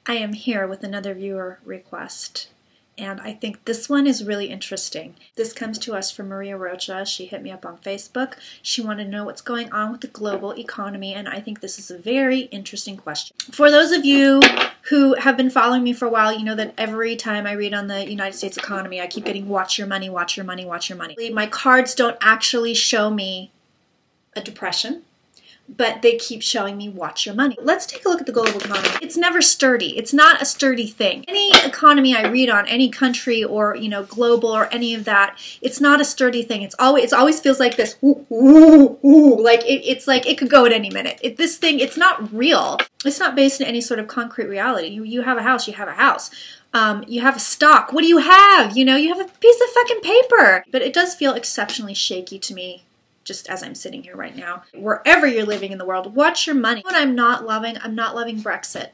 I am here with another viewer request, and I think this one is really interesting. This comes to us from Maria Rocha. She hit me up on Facebook. She wanted to know what's going on with the global economy, and I think this is a very interesting question. For those of you who have been following me for a while, you know that every time I read on the United States economy, I keep getting watch your money, watch your money, watch your money. My cards don't actually show me a depression, but they keep showing me watch your money. Let's take a look at the global economy. It's never sturdy. It's not a sturdy thing. Any economy I read on, any country or, you know, global or any of that, it's not a sturdy thing. It always feels like this, ooh, ooh, ooh, like it's like it could go at any minute. This thing, it's not real. It's not based in any sort of concrete reality. You have a house, you have a house. You have a stock. What do you have? You know, you have a piece of fucking paper. But it does feel exceptionally shaky to me, just as I'm sitting here right now. Wherever you're living in the world, watch your money. What I'm not loving Brexit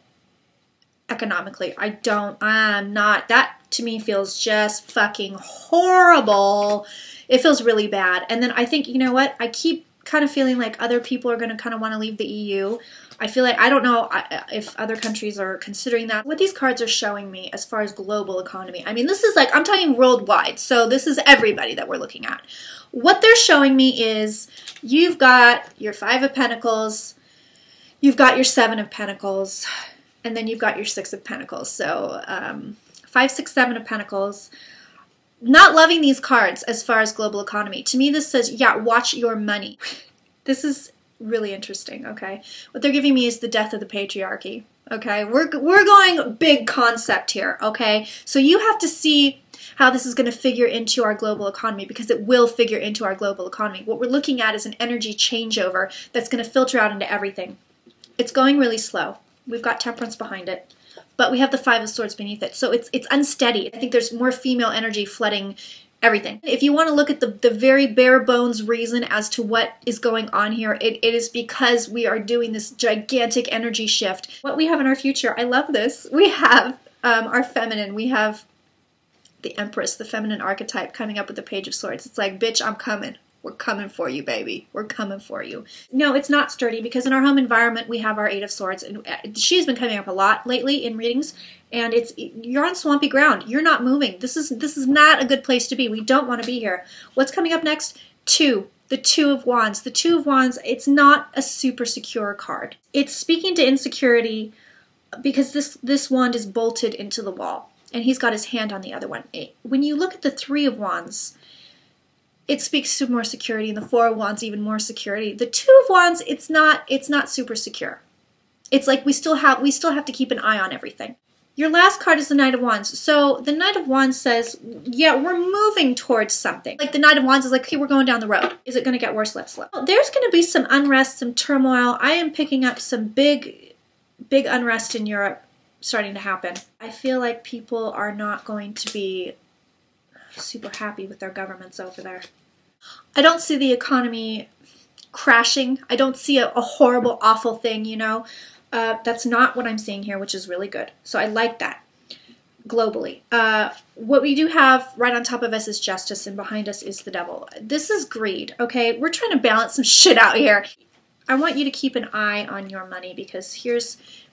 economically. I'm not. That to me feels just fucking horrible. It feels really bad. And then I think, you know what? I keep kind of feeling like other people are going to kind of want to leave the EU. I feel like, I don't know if other countries are considering that. What these cards are showing me as far as global economy, I mean, this is like, I'm talking worldwide, so this is everybody that we're looking at. What they're showing me is you've got your Five of Pentacles, you've got your Seven of Pentacles, and then you've got your Six of Pentacles. So 5, 6, 7 of Pentacles. Not loving these cards as far as global economy. To me, this says, yeah, watch your money. This is really interesting, okay? What they're giving me is the death of the patriarchy, okay? We're going big concept here, okay? So you have to see how this is going to figure into our global economy, because it will figure into our global economy. What we're looking at is an energy changeover that's going to filter out into everything. It's going really slow. We've got Temperance behind it, but we have the Five of Swords beneath it. So it's unsteady. I think there's more female energy flooding everything. If you want to look at the very bare bones reason as to what is going on here, it is because we are doing this gigantic energy shift. What we have in our future, I love this. We have our feminine. We have the Empress, the feminine archetype, coming up with the Page of Swords. It's like, bitch, I'm coming. We're coming for you, baby. We're coming for you. No, it's not sturdy, because in our home environment, we have our Eight of Swords. And she's been coming up a lot lately in readings, and you're on swampy ground. You're not moving. This is not a good place to be. We don't want to be here. What's coming up next? The Two of Wands. The Two of Wands, it's not a super secure card. It's speaking to insecurity, because this wand is bolted into the wall, and he's got his hand on the other one. When you look at the Three of Wands, it speaks to more security, and the Four of Wands, even more security. The Two of Wands, it's not super secure. It's like we still have to keep an eye on everything. Your last card is the Knight of Wands. So the Knight of Wands says, yeah, we're moving towards something. Like the Knight of Wands is like, okay, we're going down the road. Is it going to get worse? Let's look. There's going to be some unrest, some turmoil. I am picking up some big unrest in Europe starting to happen. I feel like people are not going to be super happy with their governments over there. I don't see the economy crashing. I don't see a horrible, awful thing, you know. That's not what I'm seeing here, which is really good. So I like that globally. What we do have right on top of us is Justice, and behind us is the Devil. This is greed, okay? We're trying to balance some shit out here. I want you to keep an eye on your money, because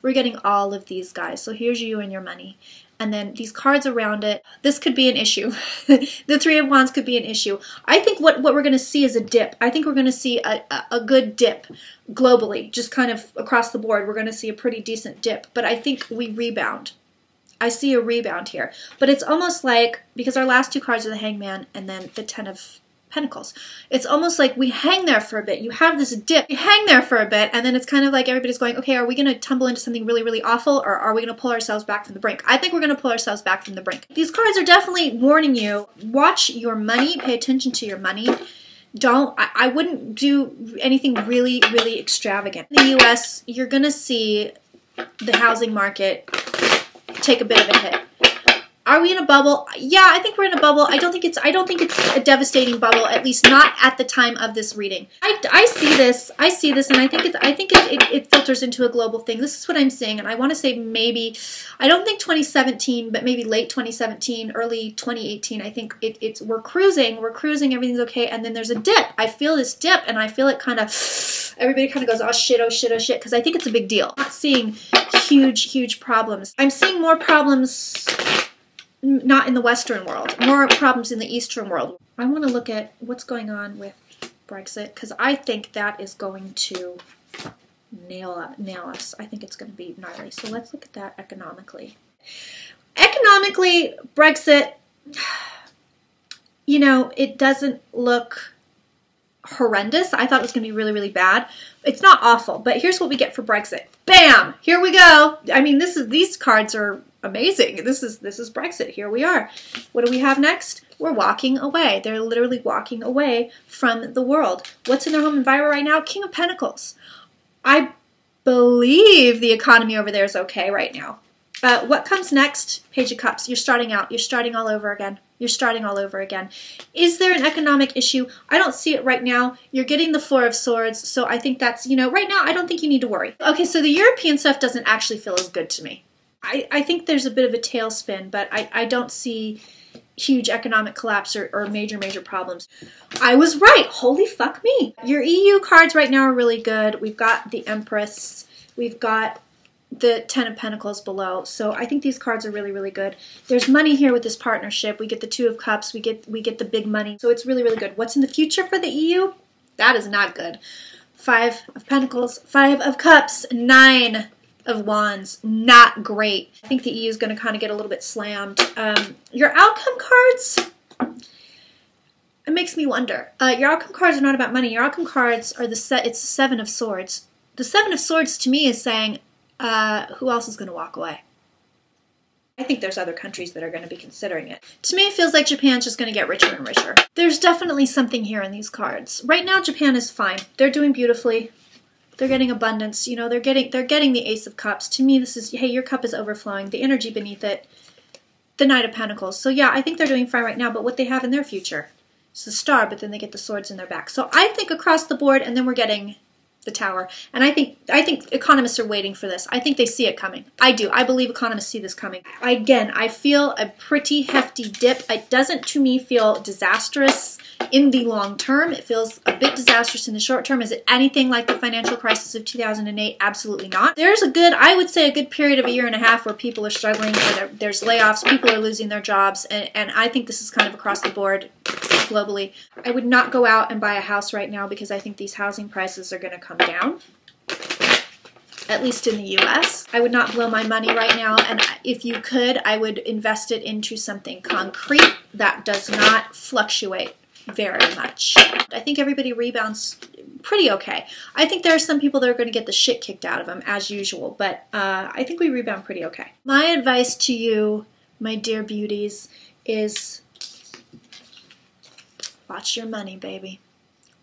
we're getting all of these guys. So here's you and your money. And then these cards around it, this could be an issue. The Three of Wands could be an issue. I think what we're going to see is a dip. I think we're going to see a good dip globally, just kind of across the board. We're going to see a pretty decent dip, but I think we rebound. I see a rebound here. But it's almost like, because our last two cards are the Hangman and then the Ten of Pentacles. It's almost like we hang there for a bit. You have this dip. You hang there for a bit, and then it's kind of like everybody's going, okay, are we going to tumble into something really, really awful, or are we going to pull ourselves back from the brink? I think we're going to pull ourselves back from the brink. These cards are definitely warning you. Watch your money. Pay attention to your money. I wouldn't do anything really, really extravagant. In the U.S., you're going to see the housing market take a bit of a hit. Are we in a bubble? Yeah, I think we're in a bubble. I don't think it's a devastating bubble, at least not at the time of this reading. I see this, and I think it filters into a global thing. This is what I'm seeing, and I want to say maybe, I don't think 2017, but maybe late 2017, early 2018. I think we're cruising, everything's okay, and then there's a dip. I feel this dip, and I feel it kind of everybody kind of goes, oh shit, oh shit, oh shit, because I think it's a big deal. I'm not seeing huge problems. I'm seeing more problems not in the Western world, more problems in the Eastern world. I want to look at what's going on with Brexit, because I think that is going to nail us. I think it's going to be gnarly. So let's look at that economically. Economically, Brexit, you know, it doesn't look horrendous. I thought it was going to be really bad. It's not awful, but here's what we get for Brexit. Bam! Here we go. I mean, these cards are amazing. This is Brexit. Here we are. What do we have next? We're walking away. They're literally walking away from the world. What's in their home environment right now? King of Pentacles. I believe the economy over there is okay right now. What comes next? Page of Cups. You're starting out. You're starting all over again. You're starting all over again. Is there an economic issue? I don't see it right now. You're getting the Four of Swords, so I think that's, you know, right now I don't think you need to worry. Okay, so the European stuff doesn't actually feel as good to me. I think there's a bit of a tailspin, but I don't see huge economic collapse or major problems. I was right. Holy fuck me. Your EU cards right now are really good. We've got the Empress. We've got the Ten of Pentacles below. So I think these cards are really good. There's money here with this partnership. We get the Two of Cups. We get the big money. So it's really good. What's in the future for the EU? That is not good. Five of Pentacles, Five of Cups, Nine of Wands. Not great. I think the EU is going to kind of get a little bit slammed. Your outcome cards, it makes me wonder. Your outcome cards are not about money. Your outcome cards are it's the Seven of Swords. The Seven of Swords to me is saying, who else is going to walk away? I think there's other countries that are going to be considering it. To me, it feels like Japan's just going to get richer and richer. There's definitely something here in these cards. Right now, Japan is fine. They're doing beautifully. They're getting abundance. You know, they're getting the Ace of Cups. To me, this is, hey, your cup is overflowing. The energy beneath it, the Knight of Pentacles. So yeah, I think they're doing fine right now, but what they have in their future is the Star, but then they get the Swords in their back. So I think across the board, and then we're getting the Tower. And I think economists are waiting for this. I think they see it coming. I do. I believe economists see this coming. Again, I feel a pretty hefty dip. It doesn't, to me, feel disastrous in the long term. It feels a bit disastrous in the short term. Is it anything like the financial crisis of 2008? Absolutely not. There's I would say, a good period of a year and a half where people are struggling, where there's layoffs, people are losing their jobs, and I think this is kind of across the board globally. I would not go out and buy a house right now because I think these housing prices are going to come down, at least in the US. I would not blow my money right now, and if you could, I would invest it into something concrete that does not fluctuate very much. I think everybody rebounds pretty okay. I think there are some people that are going to get the shit kicked out of them, as usual, but I think we rebound pretty okay. My advice to you, my dear beauties, is watch your money, baby.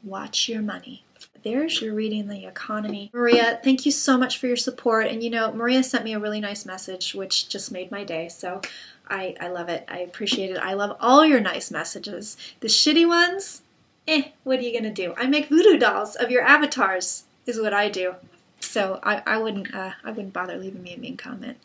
Watch your money. There's your reading, the economy. Maria, thank you so much for your support. And you know, Maria sent me a really nice message, which just made my day. So I love it. I appreciate it. I love all your nice messages. The shitty ones, what are you gonna do? I make voodoo dolls of your avatars, is what I do. So I wouldn't bother leaving me a mean comment.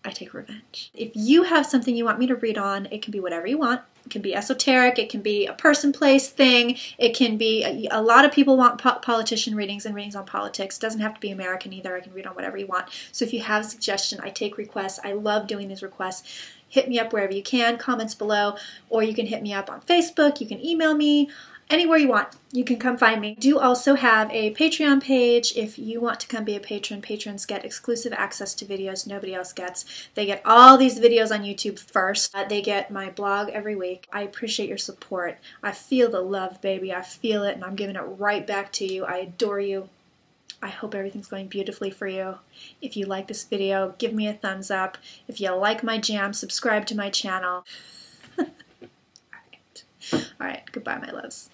I take revenge. If you have something you want me to read on, it can be whatever you want. It can be esoteric. It can be a person, place, thing. It can be, a lot of people want politician readings and readings on politics. It doesn't have to be American either. I can read on whatever you want. So if you have a suggestion, I take requests. I love doing these requests. Hit me up wherever you can, comments below, or you can hit me up on Facebook. You can email me. Anywhere you want, you can come find me. I do also have a Patreon page. If you want to come be a patron, patrons get exclusive access to videos nobody else gets. They get all these videos on YouTube first. They get my blog every week. I appreciate your support. I feel the love, baby. I feel it, and I'm giving it right back to you. I adore you. I hope everything's going beautifully for you. If you like this video, give me a thumbs up. If you like my jam, subscribe to my channel. All right, goodbye, my loves.